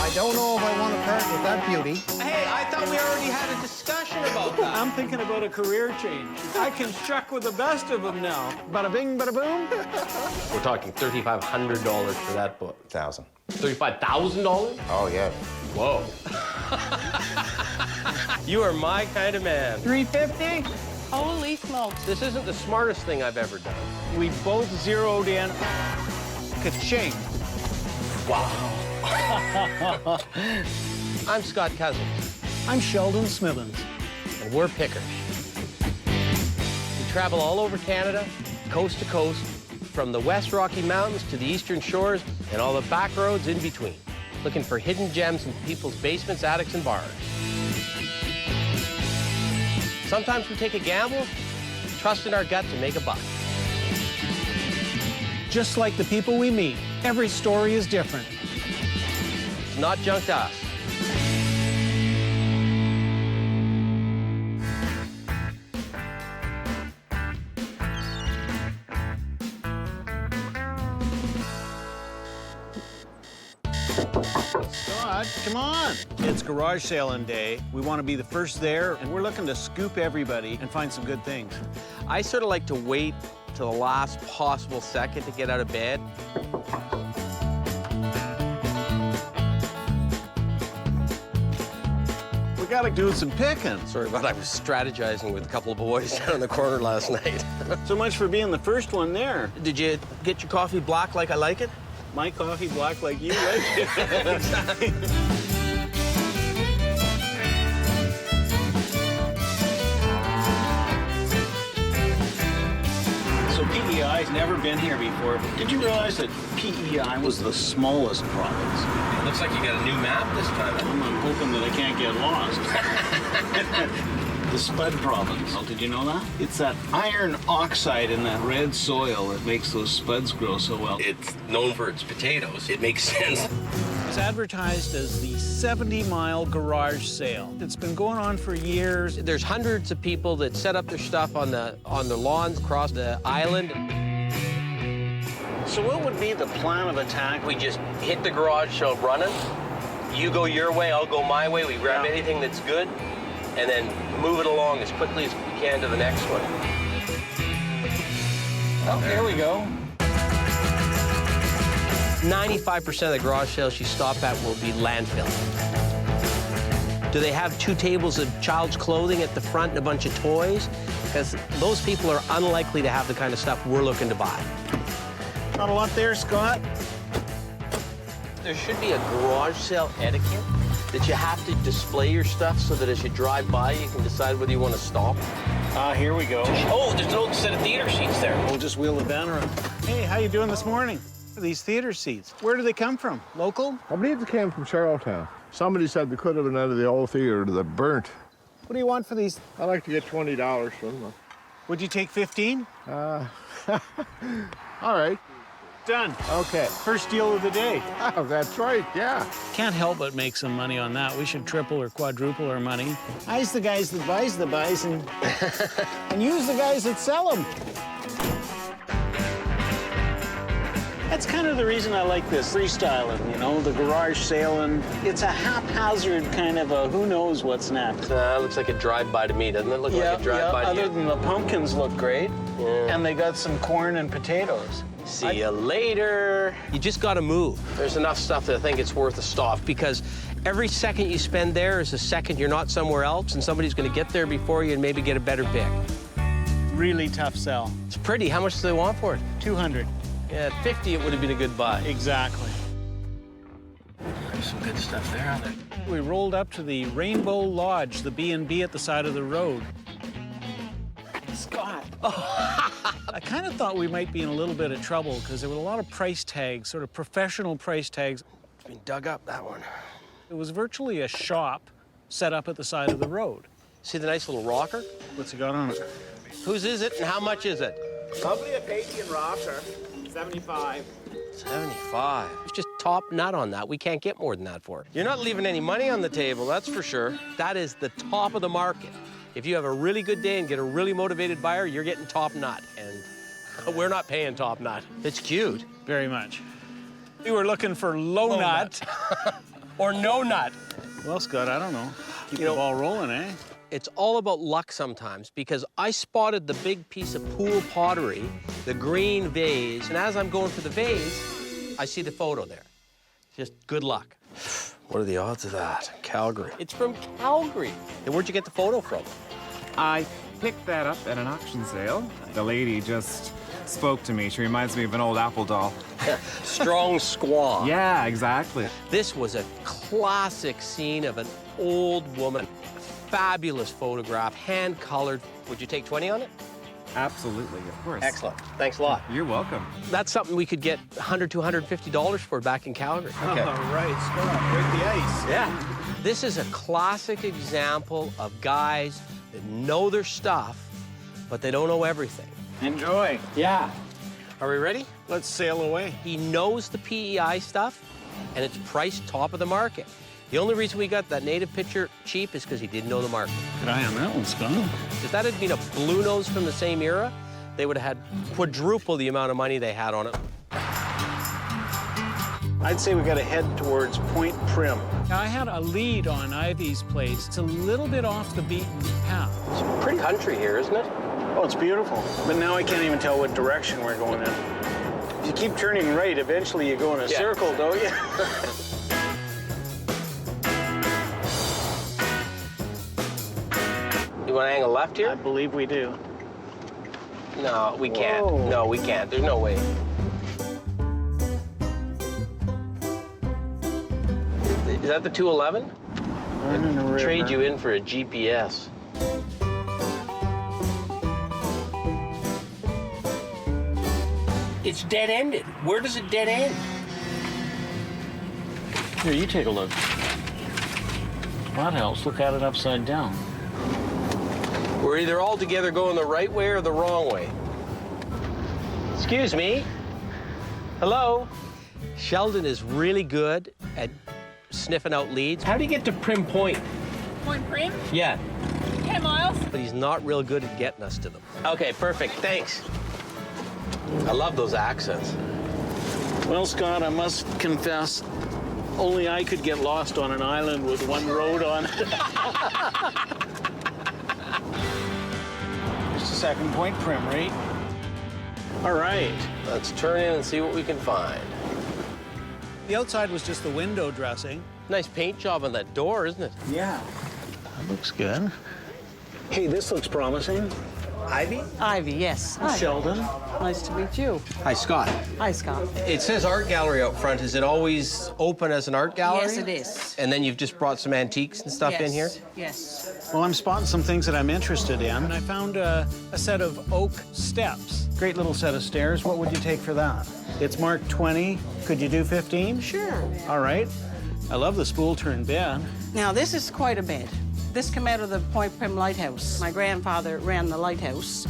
I don't know if I want to part with that beauty. Hey, I thought we already had a discussion about that. I'm thinking about a career change. I can shuck with the best of them now. Bada bing, bada boom. We're talking $3,500 for that book. 1,000. $35,000? Oh, yeah. Whoa. You are my kind of man. 350? Holy smokes. This isn't the smartest thing I've ever done. We both zeroed in. Ka-ching. Wow. I'm Scott Cousins, I'm Sheldon Smithens. and we're pickers. We travel all over Canada, coast to coast, from the West Rocky Mountains to the Eastern Shores and all the back roads in between, looking for hidden gems in people's basements, attics, and bars. Sometimes we take a gamble, trust in our gut to make a buck. Just like the people we meet, every story is different. It's not junk to us. Scott, come on. It's garage sailing day. We want to be the first there, and we're looking to scoop everybody and find some good things. I sort of like to wait till the last possible second to get out of bed. We gotta do some picking. Sorry, but I was strategizing with a couple of boys down in the corner last night. So much for being the first one there. Did you get your coffee black like I like it? My coffee black like you like it. So PEI's never been here before. Did you realize that PEI was the smallest province? It looks like you got a new map this time. I'm hoping that I can't get lost. The Spud Province. Oh, did you know that? It's that iron oxide in that red soil that makes those spuds grow so well. It's known for its potatoes. It makes sense. It's advertised as the 70-mile garage sale. It's been going on for years. There's hundreds of people that set up their stuff on the lawns across the island. So what would be the plan of attack? We just hit the garage sale running. You go your way, I'll go my way. We grab anything that's good, and then move it along as quickly as we can to the next one. Oh, there we go. 95% of the garage sales you stop at will be landfill. Do they have 2 tables of child's clothing at the front and a bunch of toys? Because those people are unlikely to have the kind of stuff we're looking to buy. Not a lot there, Scott. There should be a garage sale etiquette that you have to display your stuff so that as you drive by, you can decide whether you want to stop. Here we go. Oh, there's an old set of theater seats there. We'll just wheel the van around. Hey, how you doing this morning? These theater seats, where do they come from? Local? I believe they came from Charlottetown. Somebody said they could have been out of the old theater that burnt. What do you want for these? I'd like to get $20 from them. Would you take 15? All right. Done. Okay. First deal of the day. Oh, that's right, yeah. Can't help but make some money on that. We should triple or quadruple our money. I's the guys that buys the buys and use the guys that sell them. That's kind of the reason I like this freestyling, you know, the garage sailing. It's a haphazard kind of a who knows what's next. Looks like a drive-by to me, doesn't it? Look like a drive-by to you. Other than the pumpkins look great, Yeah. and they got some corn and potatoes. See you later. You just got to move. There's enough stuff that I think it's worth a stop because every second you spend there is a second you're not somewhere else, and somebody's going to get there before you and maybe get a better pick. Really tough sell. It's pretty. How much do they want for it? 200. Yeah, at 50 it would have been a good buy. Exactly. There's some good stuff there, aren't there? We rolled up to the Rainbow Lodge, the B&B at the side of the road. Scott. I kind of thought we might be in a little bit of trouble because there were a lot of price tags, sort of professional price tags. It's been dug up, that one. It was virtually a shop set up at the side of the road. See the nice little rocker? What's it got on it? Whose is it and how much is it? Probably a Patriot rocker, 75. 75. It's just top nut on that. We can't get more than that for it. You're not leaving any money on the table, that's for sure. That is the top of the market. If you have a really good day and get a really motivated buyer, you're getting top nut. And we're not paying top nut. It's cute. Very much. We were looking for low nut. or no nut. Well, Scott, I don't know. Keep You the know- ball rolling, eh? It's all about luck sometimes, because I spotted the big piece of pool pottery, the green vase, and as I'm going for the vase, I see the photo there. Just good luck. What are the odds of that? Calgary. It's from Calgary. And where'd you get the photo from? I picked that up at an auction sale. The lady just spoke to me. She reminds me of an old Apple doll. Strong squaw. Yeah, exactly. This was a classic scene of an old woman. Fabulous photograph, hand-colored. Would you take 20 on it? Absolutely, of course. Excellent. Thanks a lot. You're welcome. That's something we could get $100 to $150 for back in Calgary. Okay. All right, Scott, break the ice. Yeah. This is a classic example of guys that know their stuff, but they don't know everything. Enjoy. Yeah. Are we ready? Let's sail away. He knows the PEI stuff, and it's priced top of the market. The only reason we got that native picture cheap is because he didn't know the market. Good eye on that one, Scott. If that had been a blue nose from the same era, they would have had quadruple the amount of money they had on it. I'd say we got to head towards Point Prim. Now, I had a lead on Ivy's place. It's a little bit off the beaten path. It's pretty country here, isn't it? Oh, it's beautiful. But now I can't even tell what direction we're going in. If you keep turning right, eventually you go in a circle, don't you? You want to angle left I here? believe we do. No, we can't. Whoa. No, we can't. There's no way. Is that the 211? I'm in the river. Trade you in for a GPS. It's dead-ended. Where does it dead end? Here, you take a look. That helps. Look at it upside down. We're either all together going the right way or the wrong way. Excuse me. Hello? Sheldon is really good at sniffing out leads. How do you get to Prim Point? Point Prim, Yeah, 10 miles. but he's not real good at getting us to them. Okay, perfect. Thanks. I love those accents. Well, Scott, I must confess, only I could get lost on an island with one road on it. Just a second, Point Prim, right? All right. Let's turn in and see what we can find. The outside was just the window dressing. Nice paint job on that door, isn't it? Yeah. That looks good. Hey, this looks promising. Ivy? Ivy, yes. Hi. Sheldon. Nice to meet you. Hi, Scott. Hi, Scott. It says art gallery out front. Is it always open as an art gallery? Yes, it is. And then you've just brought some antiques and stuff in here? Yes. Well, I'm spotting some things that I'm interested in. And I found a set of oak steps. Great little set of stairs. What would you take for that? It's marked 20. Could you do 15? Sure. All right. I love the spool-turn bed. Now, this is quite a bed. This came out of the Point Prim Lighthouse. My grandfather ran the lighthouse.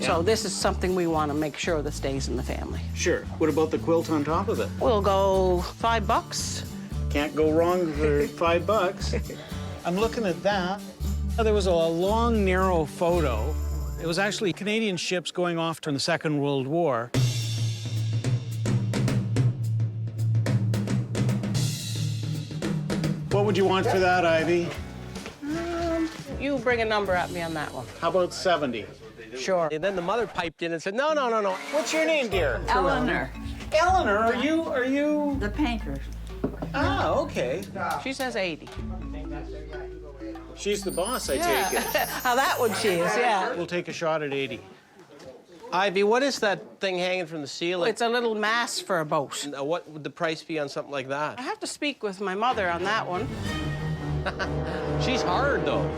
So this is something we want to make sure that stays in the family. Sure. What about the quilt on top of it? We'll go $5. Can't go wrong for $5. I'm looking at that. There was a long, narrow photo. It was actually Canadian ships going off during the Second World War. What would you want for that, Ivy? You bring a number at me on that one. How about 70? Sure. And then the mother piped in and said, no, no, no, no. What's your name, dear? Eleanor, Eleanor, are you? the painter. Ah, okay. She says 80. She's the boss, I take it. How that one she is, yeah. We'll take a shot at 80. Ivy, what is that thing hanging from the ceiling? It's a little mast for a boat. What would the price be on something like that? I have to speak with my mother on that one. She's hard, though.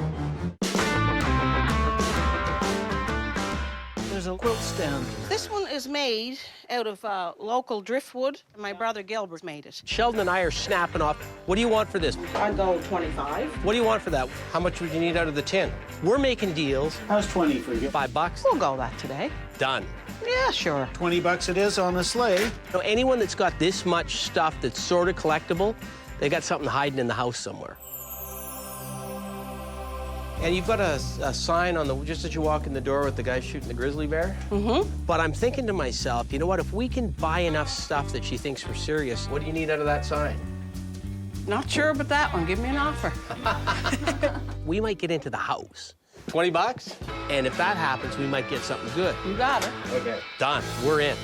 There's a quilt stand. This one is made out of local driftwood. My brother Gilbert made it. Sheldon and I are snapping off. What do you want for this? I'd go 25. What do you want for that? How much would you need out of the tin? We're making deals. How's 20 for you? $5. We'll go that today. Done. Yeah, sure. 20 bucks it is on the sleigh. You know, anyone that's got this much stuff that's sort of collectible, they got something hiding in the house somewhere. And you've got a sign on the, just as you walk in the door with the guy shooting the grizzly bear. Mm-hmm. But I'm thinking to myself, you know what, if we can buy enough stuff that she thinks we're serious, what do you need out of that sign? Not sure about that one. Give me an offer. We might get into the house. 20 bucks? And if that happens, we might get something good. You got it. Okay. Done. We're in.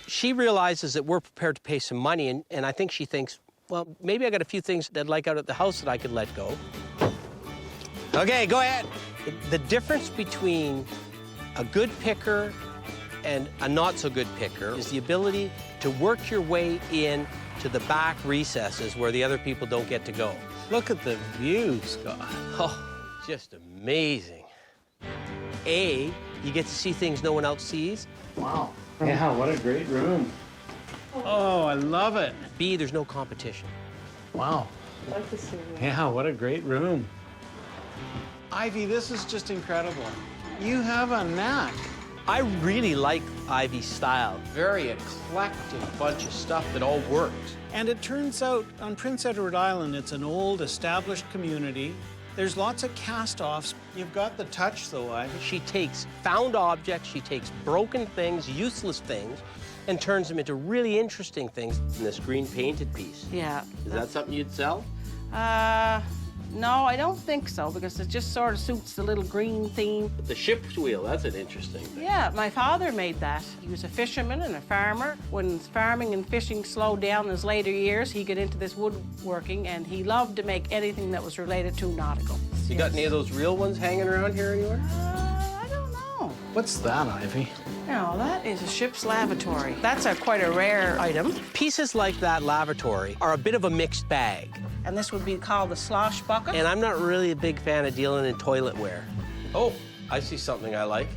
She realizes that we're prepared to pay some money, and I think she thinks, well, maybe I got a few things that I'd like out at the house that I could let go. Okay, go ahead. The difference between a good picker and a not-so-good picker is the ability to work your way in to the back recesses where the other people don't get to go. Look at the view, Scott. Oh, just amazing. A, you get to see things no one else sees. Wow. Yeah, what a great room. Oh, I love it. B, there's no competition. Wow. I'd like to see it. Yeah, what a great room. Ivy, this is just incredible. You have a knack. I really like Ivy's style. Very eclectic bunch of stuff that all works. And it turns out on Prince Edward Island, it's an old, established community. There's lots of cast-offs. You've got the touch, though, Ivy. She takes found objects, she takes broken things, useless things, and turns them into really interesting things in this green painted piece. Yeah. Is that something you'd sell? No, I don't think so, because it just sort of suits the little green theme. The ship's wheel, that's an interesting thing. Yeah, my father made that. He was a fisherman and a farmer. When farming and fishing slowed down in his later years, he got into this woodworking, and he loved to make anything that was related to nautical. You got any of those real ones hanging around here anywhere? I don't know. What's that, Ivy? No, that is a ship's lavatory. That's quite a rare item. Pieces like that lavatory are a bit of a mixed bag. And this would be called the slosh bucket. And I'm not really a big fan of dealing in toiletware. Oh, I see something I like.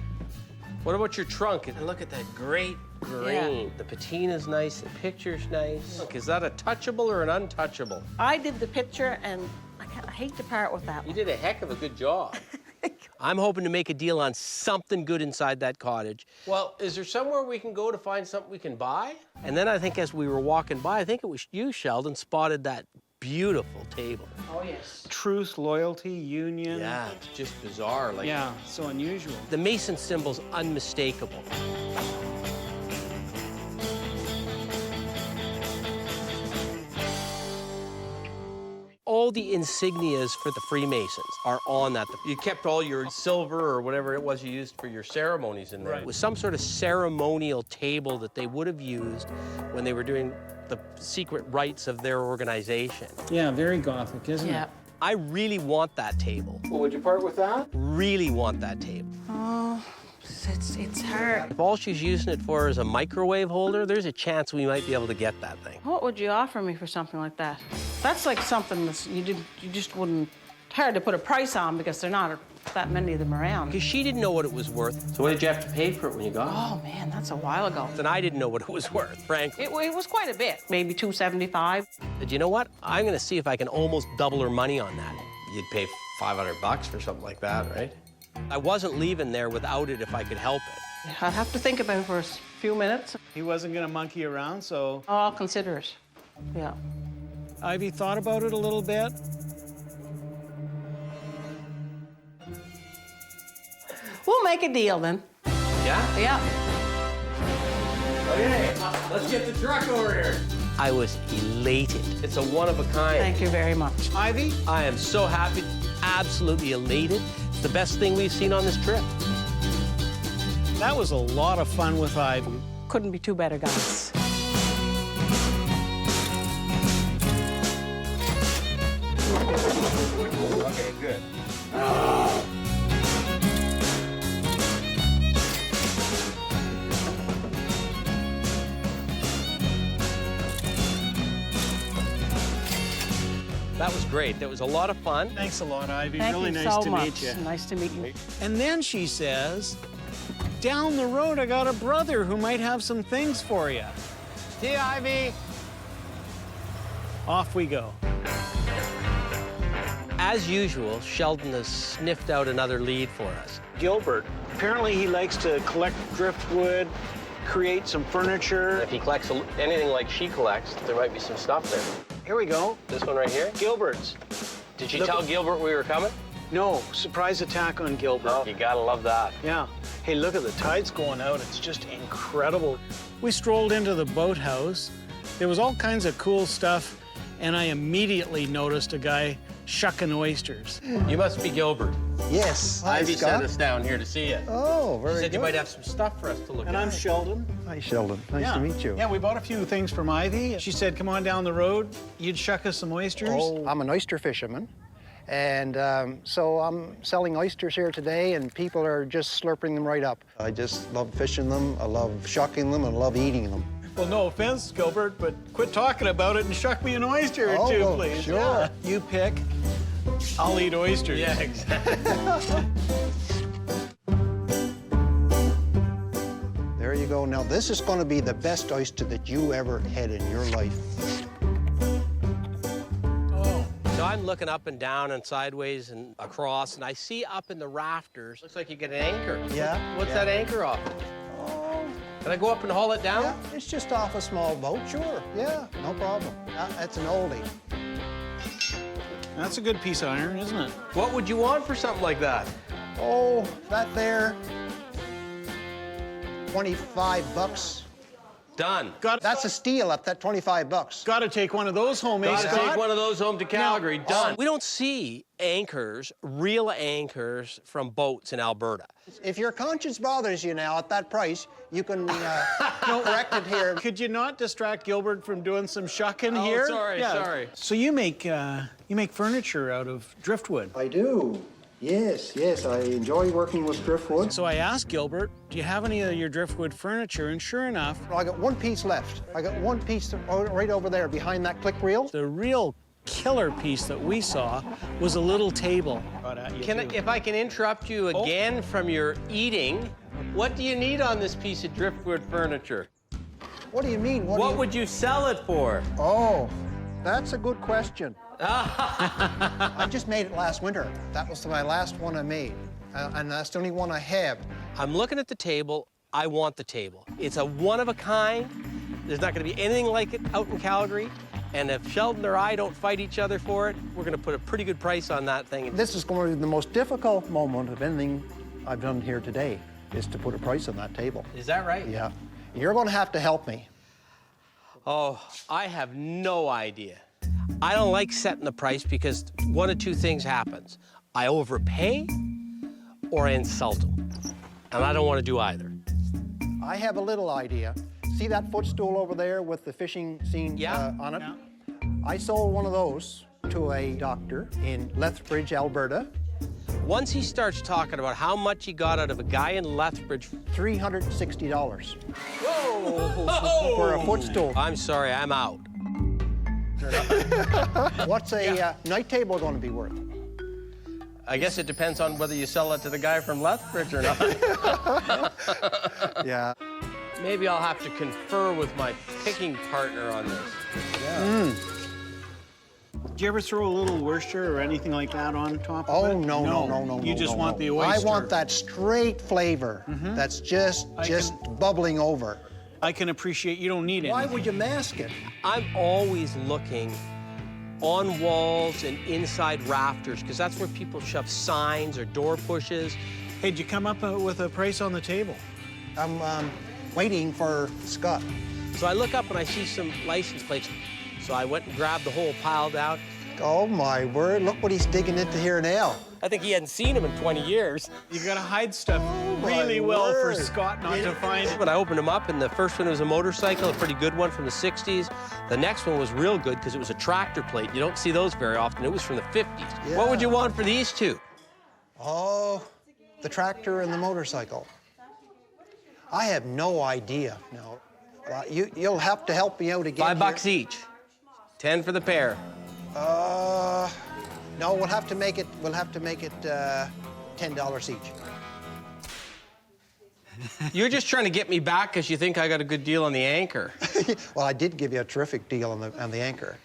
What about your trunk? And look at that great green. Yeah. The patina's nice, the picture's nice. Look, is that a touchable or an untouchable? I did the picture, and I hate to part with that You one. did a heck of a good job. I'm hoping to make a deal on something good inside that cottage. Well, is there somewhere we can go to find something we can buy? And then I think as we were walking by, I think it was you, Sheldon, spotted that beautiful table. Oh, yes. Truth, loyalty, union. Yeah, it's just bizarre. Like, Yeah, so unusual. the Mason symbol's unmistakable. All the insignias for the Freemasons are on that. You kept all your silver or whatever it was you used for your ceremonies in there. Right. It was some sort of ceremonial table that they would have used when they were doing the secret rites of their organization. Yeah, very Gothic, isn't Yeah. it? I really want that table. Well, would you part with that? Really want that table. Oh, it's hard. If all she's using it for is a microwave holder, there's a chance we might be able to get that thing. What would you offer me for something like that? That's like something that's, you just wouldn't, hard to put a price on because there are not that many of them around. Because she didn't know what it was worth. So what did you have to pay for it when you got it? Oh, man, that's a while ago. And I didn't know what it was worth, frankly. It was quite a bit, maybe $275. But you know what? I'm going to see if I can almost double her money on that. You'd pay $500 for something like that, right? I wasn't leaving there without it if I could help it. I'd have to think about it for a few minutes. He wasn't going to monkey around, so Oh, I'll consider it. Yeah. Ivy thought about it a little bit. We'll make a deal then. Yeah? Yeah. Okay, let's get the truck over here. I was elated. It's a one-of-a-kind. Thank you very much. Ivy? I am so happy, absolutely elated. It's the best thing we've seen on this trip. That was a lot of fun with Ivy. Couldn't be two better guys. Okay, good. That was great. That was a lot of fun. Thanks a lot, Ivy. Thank really you nice so to much. meet you. Nice to meet you. And then she says, down the road, I got a brother who might have some things for you. See you, Ivy. Off we go. As usual, Sheldon has sniffed out another lead for us. Gilbert. Apparently he likes to collect driftwood, create some furniture. If he collects anything like she collects, there might be some stuff there. Here we go. This one right here? Gilbert's. Did she Look tell at- Gilbert we were coming? No, surprise attack on Gilbert. Oh, you gotta love that. Yeah. Hey, look at the tides going out. It's just incredible. We strolled into the boathouse. There was all kinds of cool stuff, and I immediately noticed a guy shucking oysters. You must be Gilbert. Yes. Hi, Ivy Scott. sent us down here to see you. Oh, very She said good. you might have some stuff for us to look at. And I'm Sheldon. Hi, Sheldon. Nice Yeah. to meet you. Yeah, we bought a few things from Ivy. She said, come on down the road. You'd shuck us some oysters. Oh, I'm an oyster fisherman. And so I'm selling oysters here today, and people are just slurping them right up. I just love fishing them, I love shucking them, and I love eating them. Well, no offense, Gilbert, but quit talking about it and shuck me an oyster or two, well, please. sure. Yeah. You pick. I'll eat oysters. Yeah, exactly. There you go. Now, this is going to be the best oyster that you ever had in your life. So I'm looking up and down and sideways and across, and I see up in the rafters, looks like you get an anchor. Yeah. What's yeah. that anchor off? Oh, Can I go up and haul it down? yeah, it's just off a small boat, sure. Yeah, no problem. That's an oldie. That's a good piece of iron, isn't it? What would you want for something like that? Oh, that there, 25 bucks. Done. That's a steal at that 25 bucks. Got to take one of those home, eh, Gotta Scott? take one of those home to Calgary. Now- Done. We don't see anchors, real anchors from boats in Alberta. If your conscience bothers you now at that price, you can correct it here. Could you not distract Gilbert from doing some shucking Oh, here? sorry. So you make furniture out of driftwood. I do. Yes, I enjoy working with driftwood. So I asked Gilbert, do you have any of your driftwood furniture? And sure enough, I got one piece left. I got one piece right over there behind that click reel. the real killer piece that we saw was a little table. If I can interrupt you again from your eating, what do you need on this piece of driftwood furniture? What do you mean? What would you sell it for? Oh, that's a good question. I just made it last winter. That was my last one I made. And that's the only one I have. I'm looking at the table. I want the table. It's a one of a kind. There's not going to be anything like it out in Calgary. And if Sheldon or I don't fight each other for it, we're going to put a pretty good price on that thing. This is going to be the most difficult moment of anything I've done here today, is to put a price on that table. Is that right? Yeah. You're going to have to help me. Oh, I have no idea. I don't like setting the price because one of two things happens. I overpay or I insult them. And I don't want to do either. I have a little idea. See that footstool over there with the fishing scene Yeah. on it? Yeah. I sold one of those to a doctor in Lethbridge, Alberta. Once he starts talking about how much he got out of a guy in Lethbridge, $360 whoa, for a footstool. I'm sorry, I'm out. What's a night table going to be worth? I guess it depends on whether you sell it to the guy from Lethbridge or not. Yeah. Maybe I'll have to confer with my picking partner on this. Do you ever throw a little Worcester or anything like that on top Oh, of it? no. You just no, want no. the oyster. I want that straight flavor that's just bubbling over. I can appreciate you don't need Why anything. would you mask it? I'm always looking on walls and inside rafters because that's where people shove signs or door pushes. Hey, did you come up with a price on the table? I'm waiting for Scott. So I look up and I see some license plates. So I went and grabbed the whole pile down. Oh, my word. Look what he's digging into here now. I think he hadn't seen him in 20 years. You gotta hide stuff my really well for word. Scott not to find it. When I opened them up, and the first one was a motorcycle, a pretty good one from the 60s. The next one was real good because it was a tractor plate. You don't see those very often. It was from the 50s. What would you want for these two? Oh, the tractor and the motorcycle. I have no idea. No. Well, you'll have to help me out again. $5 each. 10 for the pair. No, we'll have to make it $10 each. You're just trying to get me back because you think I got a good deal on the anchor. Well, I did give you a terrific deal on the anchor.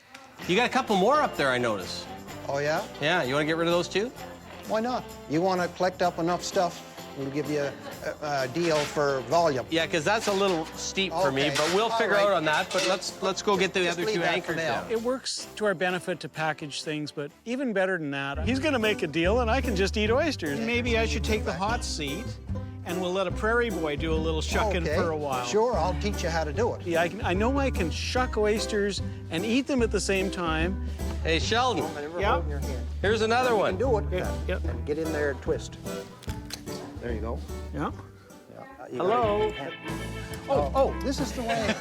You got a couple more up there, I notice. Oh, yeah? Yeah, you want to get rid of those too? Why not? You want to collect up enough stuff we'll give you a deal for volume. Yeah, because that's a little steep for me, Okay. but we'll All figure right. out on that. But let's go get the Just other leave two that for anchors now. down. It works to our benefit to package things, but even better than that, he's gonna make a deal and I can just eat oysters. Maybe I should take the hot seat and we'll let a prairie boy do a little shucking Okay. for a while. Sure, I'll teach you how to do it. Yeah, I know I can shuck oysters and eat them at the same time. Hey, Sheldon, Yeah. Hold in your hand. here's another You one. can do it. Yep. And get in there and twist. There you go. Yeah. You Hello? gotta- Oh, this is the way.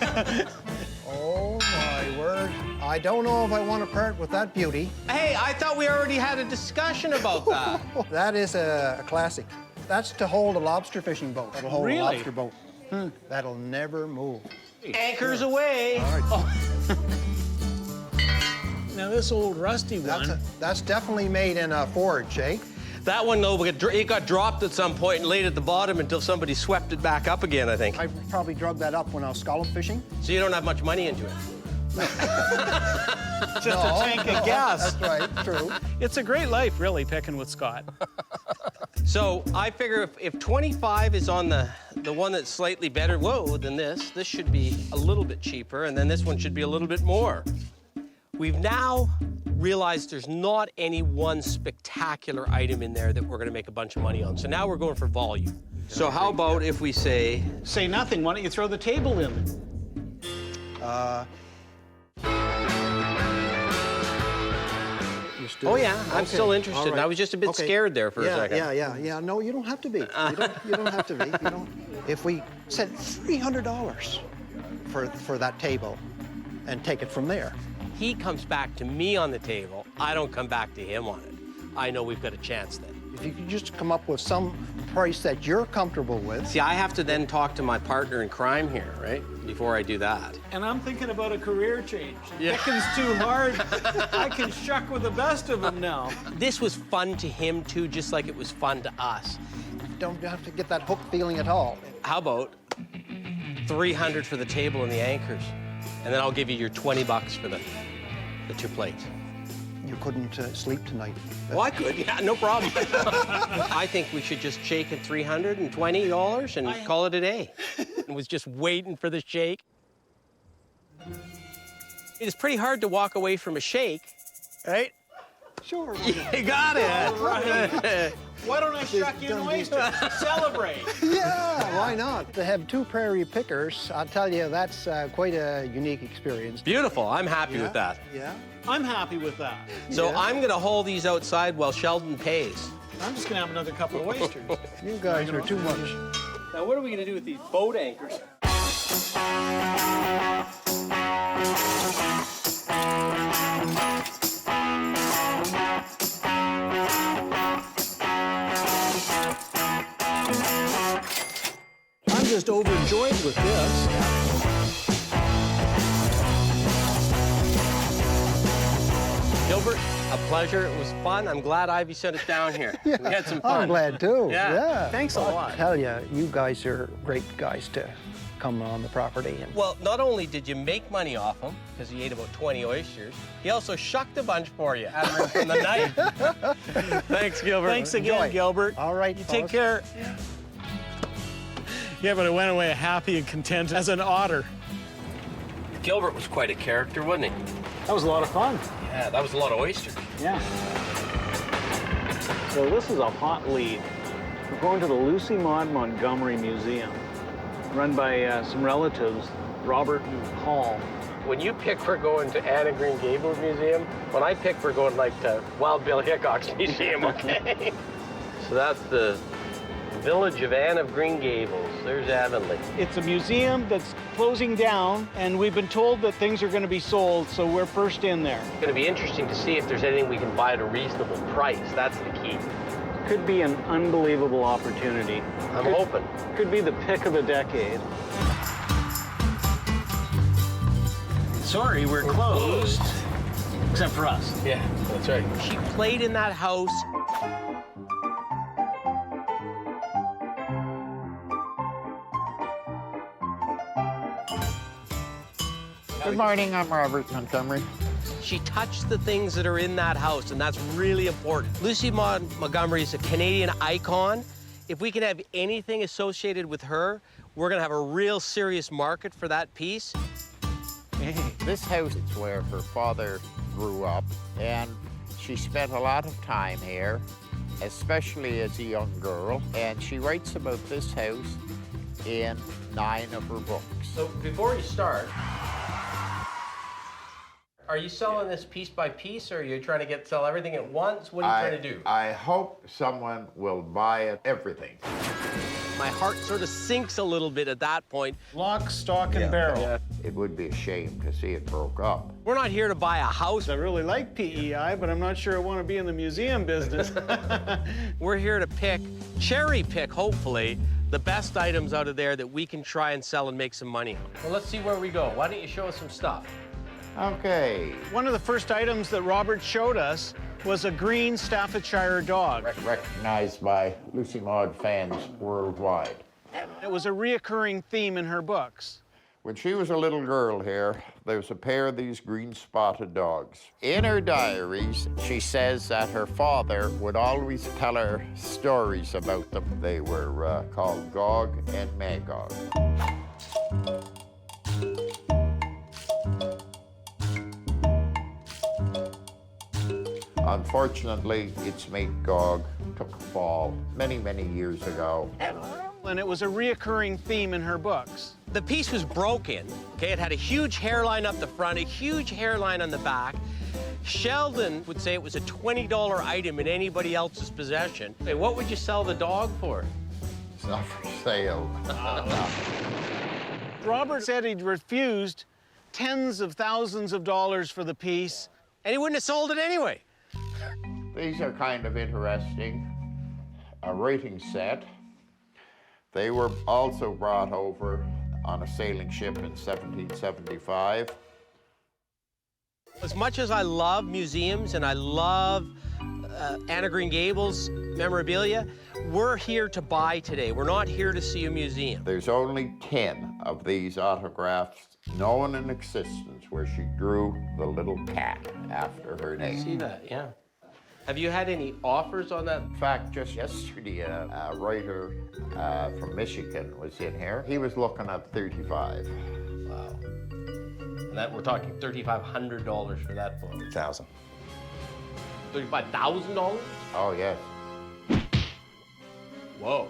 Oh, my word. I don't know if I want to part with that beauty. Hey, I thought we already had a discussion about that. That is a classic. That's to hold a lobster fishing boat. That'll hold Really? a lobster boat. That'll never move. Anchors away. Now this old rusty one. That's definitely made in a forge, eh? That one, though, it got dropped at some point and laid at the bottom until somebody swept it back up again, I think. I probably drug that up when I was scallop fishing. So you don't have much money into it. Just a tank of gas. That's right, true. It's a great life, really, picking with Scott. So I figure if 25 is on the one that's slightly better, than this should be a little bit cheaper, and then this one should be a little bit more. We've now realized there's not any one spectacular item in there that we're gonna make a bunch of money on. So now we're going for volume. So how about if we say... Say nothing, why don't you throw the table in? You're still- Oh, yeah, I'm Okay, still interested. all right. I was just a bit Okay. scared there for a second. Yeah. No, you don't have to be. You don't have to be. You don't. If we said $300 for that table and take it from there. He comes back to me on the table. I don't come back to him on it. I know we've got a chance then. If you could just come up with some price that you're comfortable with. See, I have to then talk to my partner in crime here, right? Before I do that. And I'm thinking about a career change. Picking's too hard. I can shuck with the best of them now. This was fun to him too, just like it was fun to us. You don't have to get that hook feeling at all. How about 300 for the table and the anchors? And then I'll give you your 20 bucks for the 2 plates. You couldn't sleep tonight. Well, I could, yeah, no problem. I think we should just shake at $320 and call it a day. I was just waiting for the shake. It is pretty hard to walk away from a shake, right? Sure. You got it. Right. Why don't I shuck you an oyster? Celebrate. Yeah, why not? To have 2 prairie pickers, I'll tell you, that's quite a unique experience. Beautiful. I'm happy with that. Yeah. I'm happy with that. So I'm going to haul these outside while Sheldon pays. I'm just gonna have another couple of oysters. You guys are too much. Now, what are we going to do with these boat anchors? I'm just overjoyed with this. Gilbert, a pleasure. It was fun. I'm glad Ivy sent us down here. We had some fun. I'm glad too. Yeah. Thanks a lot. I tell you, you guys are great guys to come on the property. And Well, not only did you make money off him, because he ate about 20 oysters, he also shucked a bunch for you out of from the night. Thanks, Gilbert. Thanks again, Enjoy. Gilbert. All right, You take fellas. care. Yeah, but I went away happy and content as an otter. Gilbert was quite a character, wasn't he? That was a lot of fun. Yeah, that was a lot of oysters. Yeah. So this is a hot lead. We're going to the Lucy Maud Montgomery Museum, run by some relatives, Robert and Paul. When you pick for going to Anna Green Gables Museum, when I pick for going like to Wild Bill Hickok's museum, okay? So that's the village of Anne of Green Gables. There's Avonlea. It's a museum that's closing down, and we've been told that things are going to be sold, so we're first in there. It's going to be interesting to see if there's anything we can buy at a reasonable price. That's the key. Could be an unbelievable opportunity. I'm hoping. Could be the pick of the decade. Sorry, we're closed. Except for us. Yeah, that's right. She played in that house. Good morning, I'm Robert Montgomery. She touched the things that are in that house, and that's really important. Lucy Maud Montgomery is a Canadian icon, If we can have anything associated with her, we're gonna have a real serious market for that piece. This house is where her father grew up, and she spent a lot of time here, especially as a young girl, and she writes about this house in 9 of her books. So before you start, are you selling this piece by piece, or are you trying to sell everything at once? What are you trying to do? I hope someone will buy it, everything. My heart sort of sinks a little bit at that point. Lock, stock, and barrel. Yeah. It would be a shame to see it broke up. We're not here to buy a house. I really like PEI, but I'm not sure I want to be in the museum business. We're here to cherry pick, hopefully, the best items out of there that we can try and sell and make some money on. Well, let's see where we go. Why don't you show us some stuff? Okay. One of the first items that Robert showed us was a green Staffordshire dog. Recognized by Lucy Maud fans worldwide. It was a reoccurring theme in her books. When she was a little girl here, there was a pair of these green spotted dogs. In her diaries, she says that her father would always tell her stories about them. They were called Gog and Magog. Unfortunately, its mate Gog took a fall many, many years ago. And it was a reoccurring theme in her books. The piece was broken, okay? It had a huge hairline up the front, a huge hairline on the back. Sheldon would say it was a $20 item in anybody else's possession. Hey, what would you sell the dog for? It's not for sale. Robert said he'd refused tens of thousands of dollars for the piece. And he wouldn't have sold it anyway. These are kind of interesting. A rating set. They were also brought over on a sailing ship in 1775. As much as I love museums and I love Anna Green Gables memorabilia, we're here to buy today. We're not here to see a museum. There's only 10 of these autographs known in existence where she drew the little cat after her name. See that, yeah. Have you had any offers on that? In fact, just yesterday, a writer from Michigan was in here. He was looking at 35. Wow. And that we're talking $3,500 for that book. $1,000. $35,000? Oh, yes. Whoa.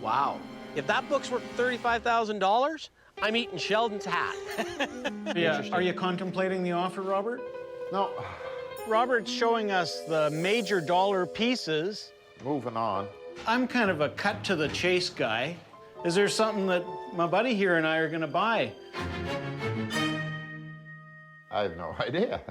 Wow. If that book's worth $35,000, I'm eating Sheldon's hat. Yeah. Are you contemplating the offer, Robert? No. Robert's showing us the major dollar pieces. Moving on. I'm kind of a cut-to-the-chase guy. Is there something that my buddy here and I are going to buy? I have no idea.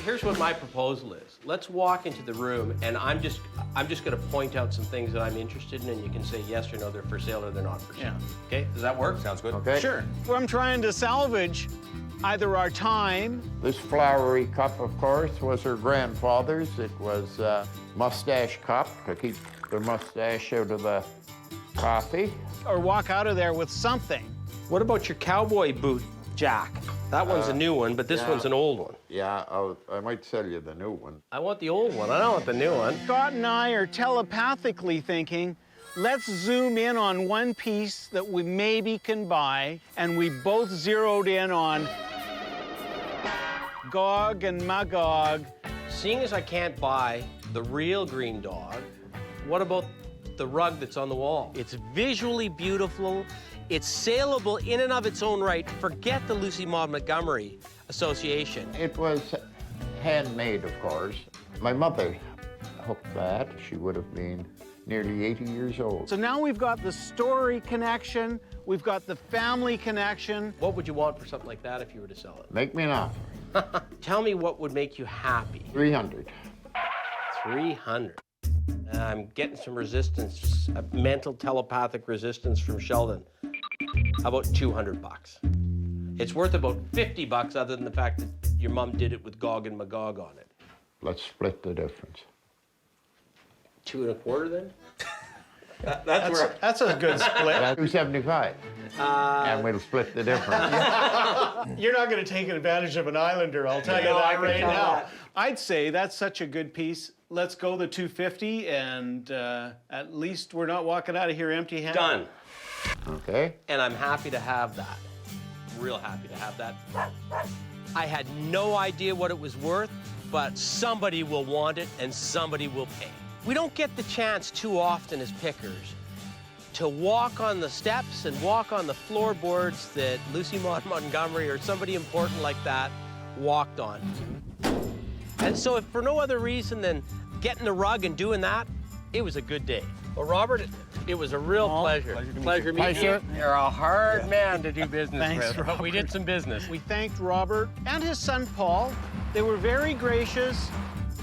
Here's what my proposal is. Let's walk into the room, and I'm just going to point out some things that I'm interested in, and you can say yes or no, they're for sale or they're not for sale. Yeah. Okay? Does that work? Sounds good. Okay. Sure. Well, I'm trying to salvage either our time. This flowery cup, of course, was her grandfather's. It was a mustache cup to keep the mustache out of the coffee. Or walk out of there with something. What about your cowboy boot, Jack? That one's a new one, but this one's an old one. Yeah, I might sell you the new one. I want the old one. I don't want the new one. Scott and I are telepathically thinking, let's zoom in on one piece that we maybe can buy, and we both zeroed in on Gog and Magog. Seeing as I can't buy the real green dog, what about the rug that's on the wall? It's visually beautiful. It's saleable in and of its own right. Forget the Lucy Maud Montgomery Association. It was handmade, of course. My mother hooked that. She would have been nearly 80 years old. So now we've got the story connection, we've got the family connection. What would you want for something like that if you were to sell it? Make me an offer. Tell me what would make you happy. 300. 300. I'm getting some resistance, a mental telepathic resistance from Sheldon. How about 200 bucks? It's worth about 50 bucks other than the fact that your mom did it with Gog and Magog on it. Let's split the difference. 2 1/4 then? That's a good split. 275. And we'll split the difference. You're not going to take advantage of an Islander, I'll tell you that right now. I'd say that's such a good piece. Let's go the 250, and at least we're not walking out of here empty-handed. Done. Okay. And I'm happy to have that. Real happy to have that. I had no idea what it was worth, but somebody will want it and somebody will pay. We don't get the chance too often as pickers to walk on the steps and walk on the floorboards that Lucy Maud Montgomery or somebody important like that walked on. And so if for no other reason than getting the rug and doing that, it was a good day. Well, Robert, it was a real pleasure. Pleasure meeting you. You're a hard man to do business Thanks, with. Robert. We did some business. We thanked Robert and his son, Paul. They were very gracious.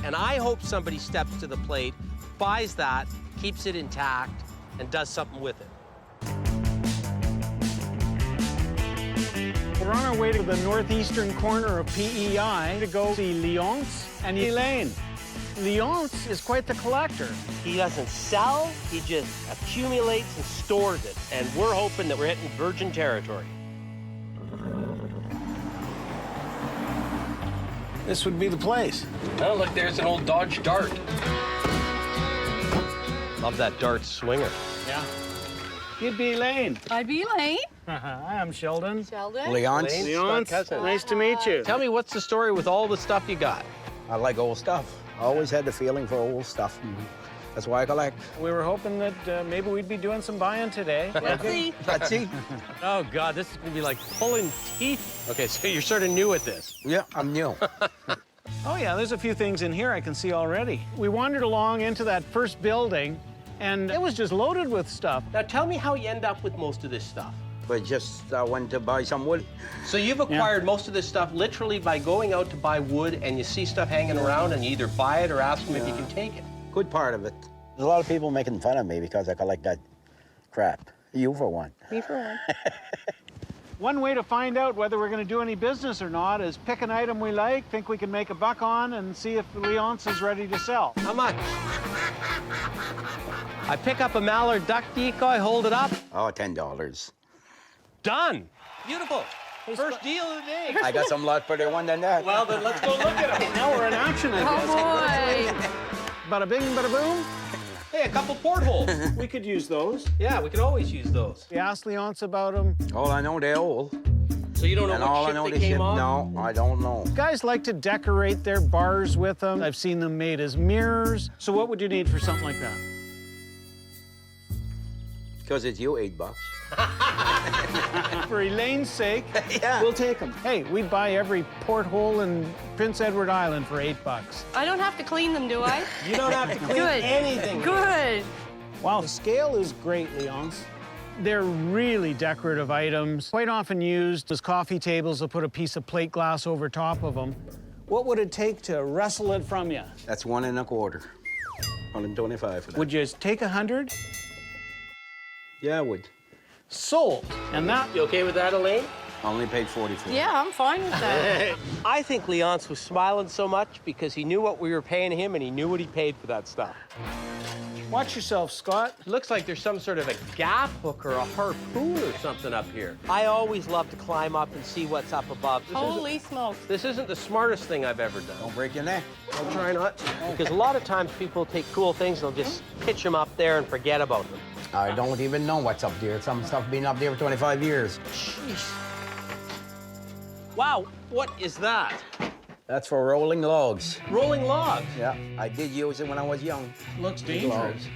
And I hope somebody steps to the plate, buys that, keeps it intact, and does something with it. We're on our way to the northeastern corner of PEI to go see Leonce and Elaine. Leonce is quite the collector. He doesn't sell, he just accumulates and stores it. And we're hoping that we're hitting virgin territory. This would be the place. Oh, look, there's an old Dodge Dart. Love that Dart swinger. Yeah. You'd be Elaine. I'd be Elaine. Hi, I'm Sheldon. Sheldon. Leonce. Leonce, nice to meet you. Tell me, what's the story with all the stuff you got? I like old stuff. I always had the feeling for old stuff. That's why I collect. We were hoping that maybe we'd be doing some buying today. Let's see. Let's see. Oh, God, this is gonna be like pulling teeth. Okay, so you're sort of new at this. Yeah, I'm new. Oh, yeah, there's a few things in here I can see already. We wandered along into that first building, and it was just loaded with stuff. Now, tell me how you end up with most of this stuff. But just went to buy some wood. So you've acquired most of this stuff literally by going out to buy wood, and you see stuff hanging around, and you either buy it or ask them if you can take it. Good part of it. There's a lot of people making fun of me because I collect that crap. You for one. Me for one. One way to find out whether we're going to do any business or not is pick an item we like, think we can make a buck on, and see if Leonce is ready to sell. How much? I pick up a mallard duck decoy, hold it up. Oh, $10. Done. Beautiful. First deal of the day. I got some lot better one than that. Well, then let's go look at them. Now we're in action, I guess. Oh, boy. Bada bing, bada boom. Hey, a couple portholes. We could use those. Yeah, we can always use those. We asked Leonce about them. All I know, they're old. So you don't know And what all I ship know, they they came ship. on? No, I don't know. Guys like to decorate their bars with them. I've seen them made as mirrors. So what would you need for something like that? Because it's you, $8. For Elaine's sake, Yeah. we'll take them. Hey, we'd buy every porthole in Prince Edward Island for $8. I don't have to clean them, do I? You don't have to clean Good. anything. Good. Wow, the scale is great, Leonce. They're really decorative items, quite often used as coffee tables to put a piece of plate glass over top of them. What would it take to wrestle it from you? That's 1 1/4. 125 for that. Would you take 100? Yeah, I would. Sold. And that... You okay with that, Elaine? I only paid 44. Yeah, I'm fine with that. I think Leonce was smiling so much because he knew what we were paying him and he knew what he paid for that stuff. Watch yourself, Scott. It looks like there's some sort of a gaff hook or a harpoon or something up here. I always love to climb up and see what's up above. Holy smokes. This isn't the smartest thing I've ever done. Don't break your neck. I'll try not to. Because a lot of times people take cool things, they'll just pitch them up there and forget about them. I don't even know what's up there. Some stuff been up there for 25 years. Jeez. Wow, what is that? That's for rolling logs. Rolling logs. Yeah, I did use it when I was young. Looks Logs. dangerous.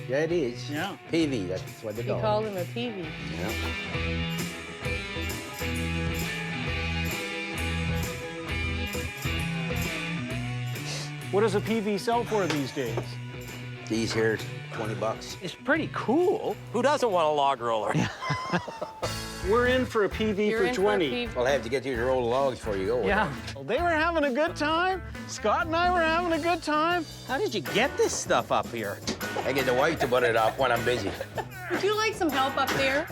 Yeah, it is. Yeah. PV, that's what they He call it. called him a peavy. Yeah. What does a PV sell for these days? These here, $20. It's pretty cool. Who doesn't want a log roller? We're in for a PV You're for in 20. For a peavy. I'll have to get you to roll logs before you go. Yeah. Well, they were having a good time. Scott and I were having a good time. How did you get this stuff up here? I get the wife to put it up when I'm busy. Would you like some help up there?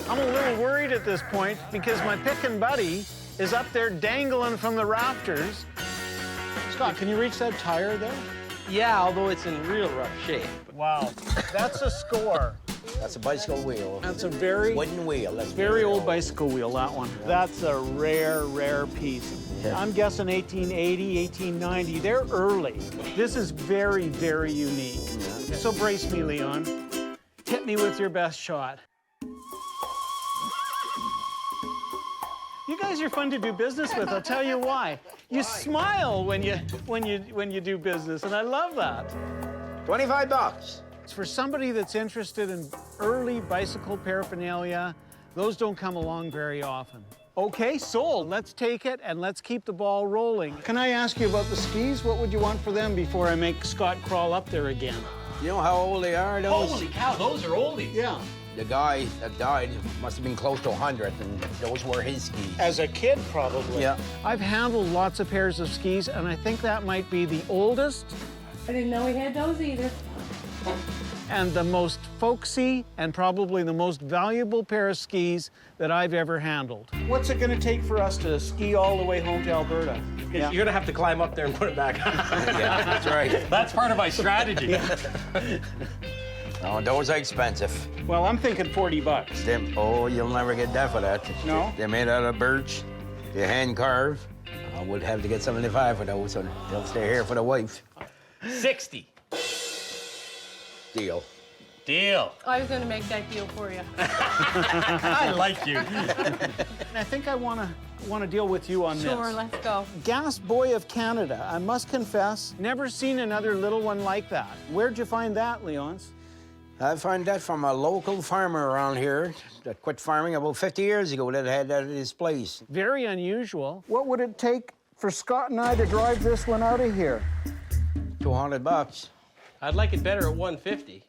I'm a little worried at this point because my pickin' buddy is up there dangling from the rafters. Scott, can you reach that tire there? Yeah, although it's in real rough shape. Wow, that's a scour. That's a bicycle wheel. That's a very wooden wheel. That's very old bicycle wheel, that one. That's a rare, rare piece. Yeah. I'm guessing 1880, 1890. They're early. This is very, very unique. Yeah. So brace me, Leon. Hit me with your best shot. You guys are fun to do business with. I'll tell you why. You smile when you do business, and I love that. $25. For somebody that's interested in early bicycle paraphernalia, those don't come along very often. Okay, sold. Let's take it and let's keep the ball rolling. Can I ask you about the skis? What would you want for them before I make Scott crawl up there again? You know how old they are, those? Holy cow, those are oldies. Yeah. The guy that died must have been close to 100, and those were his skis. As a kid, probably. Yeah. I've handled lots of pairs of skis, and I think that might be the oldest I didn't know we had those either. and the most folksy and probably the most valuable pair of skis that I've ever handled. What's it going to take for us to ski all the way home to Alberta? You're gonna have to climb up there and put it back. Yeah, that's right. That's part of my strategy. Oh, those are expensive. Well, I'm thinking $40. Them, oh, you'll never get that for that. No? They're made out of birch. They're hand carved. I would have to get 75 for those, so they'll stay here for the wife. 60. Deal. Deal. I was going to make that deal for you. I like you. I think I want to deal with you on this. Sure, let's go. Gas Boy of Canada. I must confess, never seen another little one like that. Where'd you find that, Leonce? I found that from a local farmer around here that quit farming about 50 years ago that had that at his place. Very unusual. What would it take for Scott and I to drive this one out of here? $200. I'd like it better at 150.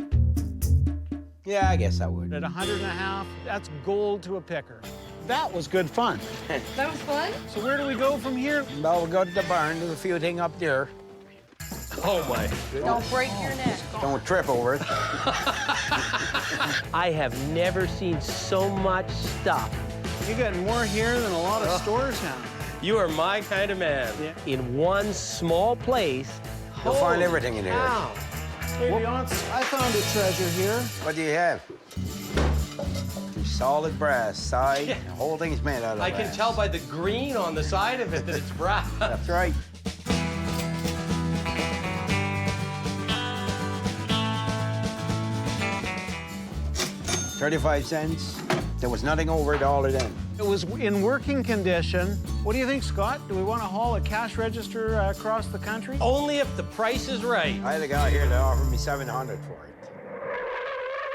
Yeah, I guess I would. At $150, that's gold to a picker. That was good fun. That was fun? So where do we go from here? Well, we'll go to the barn, there's a few things up there. Oh my. Don't break your neck. Don't trip over it. I have never seen so much stuff. You got more here than a lot of stores have. You are my kind of man. Yeah. In one small place. You'll find everything in here. Wow. Hey, Leonce, I found a treasure here. What do you have? Solid brass, side, the whole thing's made out of I brass. can tell by the green on the side of it that it's brass. That's right. $0.35. There was nothing over it all of them. It was in working condition. What do you think, Scott? Do we want to haul a cash register across the country? Only if the price is right. I had a guy here that offered me $700 for it.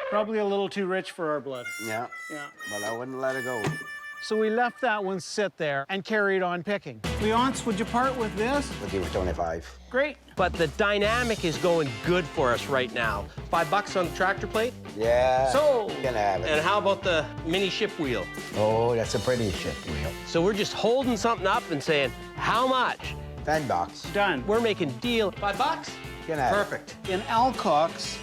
Probably a little too rich for our blood. Yeah. Yeah. But I wouldn't let it go. So we left that one sit there and carried on picking. Leonce, would you part with this? We'll give it 25. Great. But the dynamic is going good for us right now. $5 on the tractor plate. Yeah. So, you can have it. And how about the mini ship wheel? Oh, that's a pretty ship wheel. So we're just holding something up and saying, how much? $10. Done. We're making deal. $5? You can have Perfect. In Alcox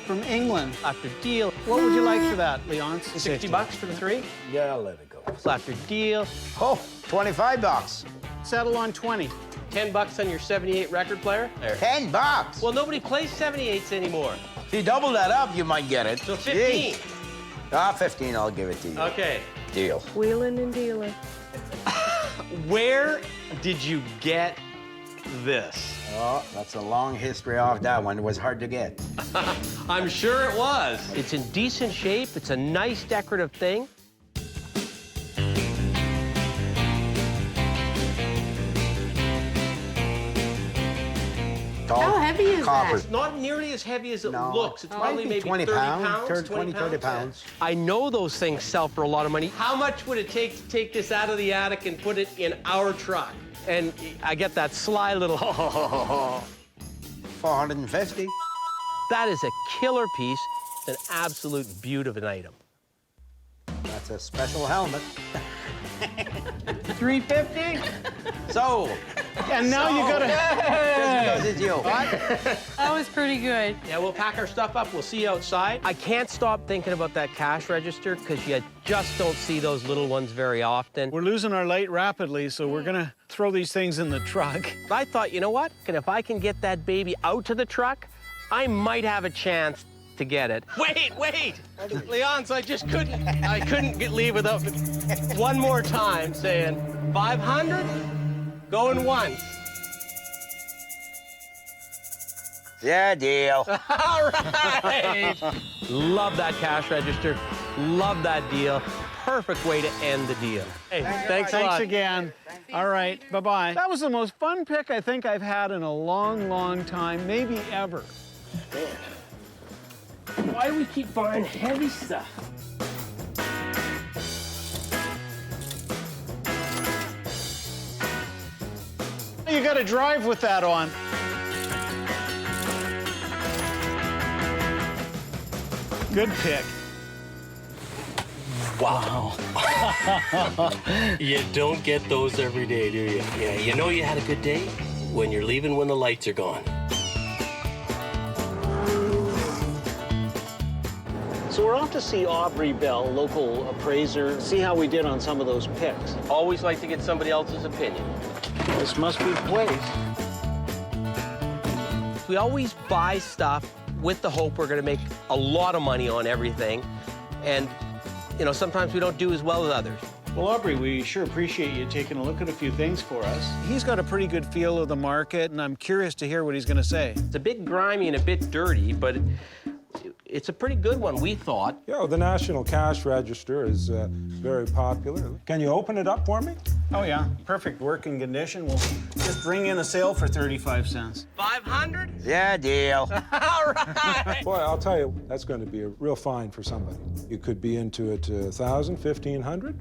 from England. After deal. What would you like for that, Leonce? $60 for the three. it. Yeah, I'll let it go. After deal. Oh, $25. Settle on 20. $10 on your 78 record player. There. $10. Well, nobody plays 78s anymore. If you double that up, you might get it. So 15. Gee. Ah, 15, I'll give it to you. Okay. Deal. Wheeling and dealing. Where did you get this? Oh, that's a long history off that one. It was hard to get. I'm sure it was. It's in decent shape. It's a nice decorative thing. How heavy is Copper. that? Not nearly as heavy as it No. looks. It's probably Maybe maybe 20 30 pounds, pounds. 30 pounds. I know those things sell for a lot of money. How much would it take to take this out of the attic and put it in our truck? And I get that sly little $450. That is a killer piece, an absolute beaut of an item. That's a special helmet. $350. So. And now you gotta. That was pretty good. Yeah, we'll pack our stuff up. We'll see you outside. I can't stop thinking about that cash register because you just don't see those little ones very often. We're losing our light rapidly, so we're gonna throw these things in the truck. I thought, you know what? And if I can get that baby out to the truck, I might have a chance to get it. Wait! Leonce, I couldn't leave without one more time saying 500, going once. Yeah, deal. All right. Love that cash register. Love that deal. Perfect way to end the deal. Hey, thanks a lot. Thanks again. All right, bye-bye. That was the most fun pick I think I've had in a long, long time, maybe ever. Man, why do we keep buying heavy stuff? You gotta drive with that on. Good pick. Wow. You don't get those every day, do you? Yeah, you know you had a good day when you're leaving when the lights are gone. So we're off to see Aubrey Bell, local appraiser, see how we did on some of those picks. Always like to get somebody else's opinion. This must be the place. We always buy stuff with the hope we're going to make a lot of money on everything. And, you know, sometimes we don't do as well as others. Well, Aubrey, we sure appreciate you taking a look at a few things for us. He's got a pretty good feel of the market, and I'm curious to hear what he's going to say. It's a bit grimy and a bit dirty, but it's a pretty good one, we thought. Yeah, well, the National Cash Register is very popular. Can you open it up for me? Oh, yeah. Perfect working condition. We'll just bring in a sale for 35 cents. 500? Yeah, deal. All right. Boy, I'll tell you, that's going to be a real find for somebody. You could be into it 1,000, 1,500.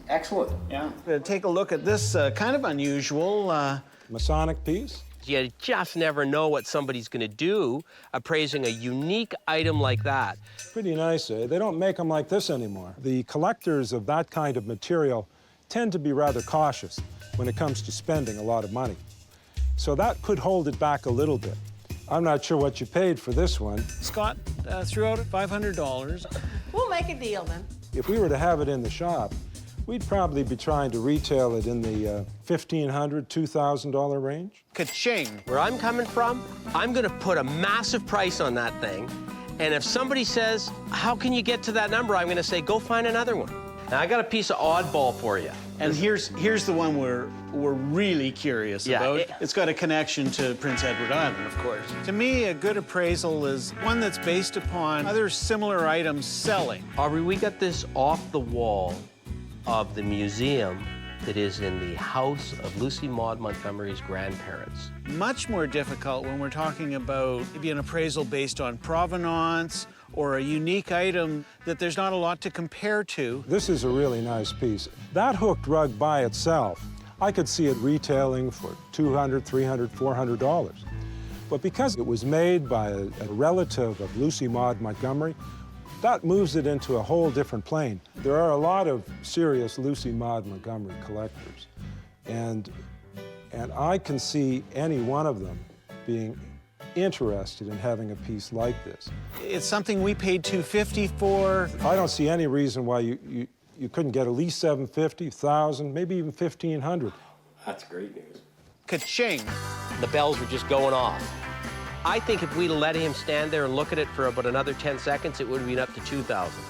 Excellent. Yeah. Take a look at this kind of unusual Masonic piece. You just never know what somebody's going to do appraising a unique item like that. Pretty nice, eh? They don't make them like this anymore. The collectors of that kind of material tend to be rather cautious when it comes to spending a lot of money. So that could hold it back a little bit. I'm not sure what you paid for this one. Scott threw out $500. We'll make a deal then. If we were to have it in the shop, we'd probably be trying to retail it in the $1,500, $2,000 range. Ka-ching. Where I'm coming from, I'm going to put a massive price on that thing. And if somebody says, how can you get to that number? I'm going to say, go find another one. Now, I got a piece of oddball for you. And here's the one we're really curious about. It's got a connection to Prince Edward Island, of course. To me, a good appraisal is one that's based upon other similar items selling. Aubrey, we got this off the wall of the museum that is in the house of Lucy Maud Montgomery's grandparents. Much more difficult when we're talking about maybe an appraisal based on provenance or a unique item that there's not a lot to compare to. This is a really nice piece. That hooked rug by itself, I could see it retailing for $200, $300, $400. But because it was made by a relative of Lucy Maud Montgomery, that moves it into a whole different plane. There are a lot of serious Lucy Maud Montgomery collectors, and I can see any one of them being interested in having a piece like this. It's something we paid $250 for. I don't see any reason why you couldn't get at least $750, $1,000, maybe even $1,500. That's great news. Ka-ching. The bells were just going off. I think if we let him stand there and look at it for about another 10 seconds, it would have been up to 2,000.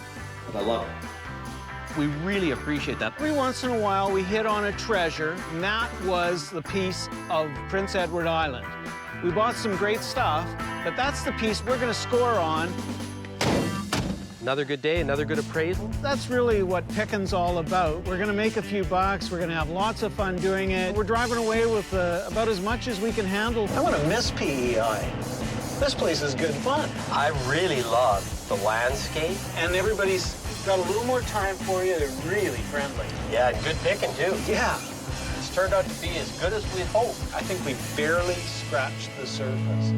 I love it. We really appreciate that. Every once in a while, we hit on a treasure, and that was the piece of Prince Edward Island. We bought some great stuff, but that's the piece we're going to score on. Another good day, another good appraisal. That's really what picking's all about. We're going to make a few bucks. We're going to have lots of fun doing it. We're driving away with about as much as we can handle. I want to miss PEI. This place is good fun. I really love the landscape. And everybody's got a little more time for you. They're really friendly. Yeah, good picking, too. Yeah. It's turned out to be as good as we hoped. I think we barely scratched the surface.